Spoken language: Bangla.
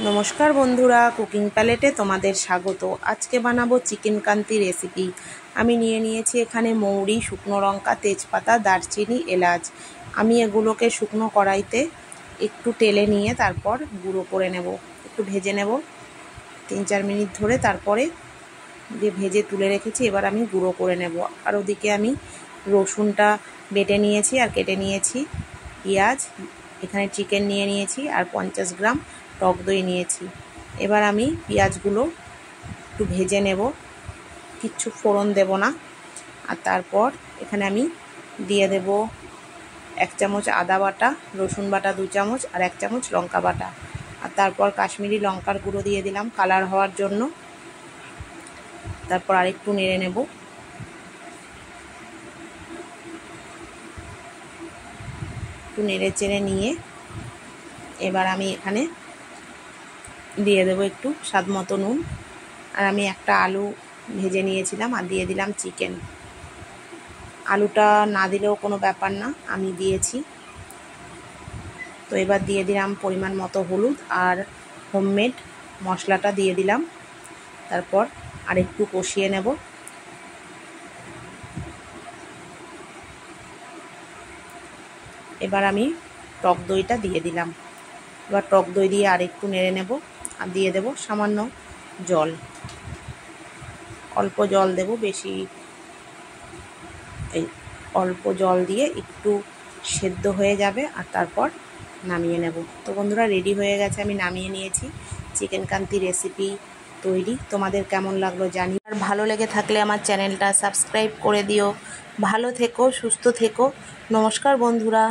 নমস্কার বন্ধুরা, কুকিং প্যালেটে তোমাদের স্বাগত। আজকে বানাবো চিকেন কান্তি রেসিপি। আমি নিয়েছি এখানে মৌরি, শুকনো লঙ্কা, তেজপাতা, দারচিনি, এলাচ। আমি এগুলোকে শুকনো কড়াইতে একটু তেলে নিয়ে তারপর গুঁড়ো করে নেব, একটু ভেজে নেব 3-4 মিনিট ধরে। তারপরে দিয়ে ভেজে তুলে রেখেছি, এবার আমি গুঁড়ো করে নেব। আর ওদিকে আমি রসুনটা বেটে নিয়েছি আর কেটে নিয়েছি, পেঁয়াজ, এখানে চিকেন নিয়েছি আর 50 গ্রাম টক দই নিয়েছি। এবার আমি পেঁয়াজগুলো একটু ভেজে নেব, কিচ্ছু ফোড়ন দেব না। আর তারপর এখানে আমি দিয়ে দেব 1 চামচ আদা বাটা, রসুন বাটা 2 চামচ আর 1 চামচ লঙ্কা বাটা। আর তারপর কাশ্মীরি লঙ্কার গুঁড়ো দিয়ে দিলাম কালার হওয়ার জন্য। তারপর আরেকটু নেড়ে নেব। একটু নেড়ে চেড়ে নিয়ে এবার আমি এখানে দিয়ে দেবো একটু স্বাদ মতো নুন। আর আমি একটা আলু ভেজে নিয়েছিলাম আর দিয়ে দিলাম চিকেন। আলুটা না দিলেও কোনো ব্যাপার না, আমি দিয়েছি। তো এবার দিয়ে দিলাম পরিমাণ মতো হলুদ আর হোমমেড মশলাটা দিয়ে দিলাম। তারপর আর একটু কষিয়ে নেব। এবার আমি টক দইটা দিয়ে দিলাম। এবার টক দই দিয়ে আর একটু নেড়ে নেব আর দিয়ে দেব সামান্য জল। অল্প জল দেব, বেশি এই অল্প জল দিয়ে একটু সেদ্ধ হয়ে যাবে আর তারপর নামিয়ে নেব। তো বন্ধুরা, রেডি হয়ে গেছে, আমি নামিয়ে নিয়েছি। চিকেন কান্তি রেসিপি তৈরি। তোমাদের কেমন লাগলো জানি। আর ভালো লেগে থাকলে আমার চ্যানেলটা সাবস্ক্রাইব করে দিও। ভালো থেকো, সুস্থ থেকো। নমস্কার বন্ধুরা।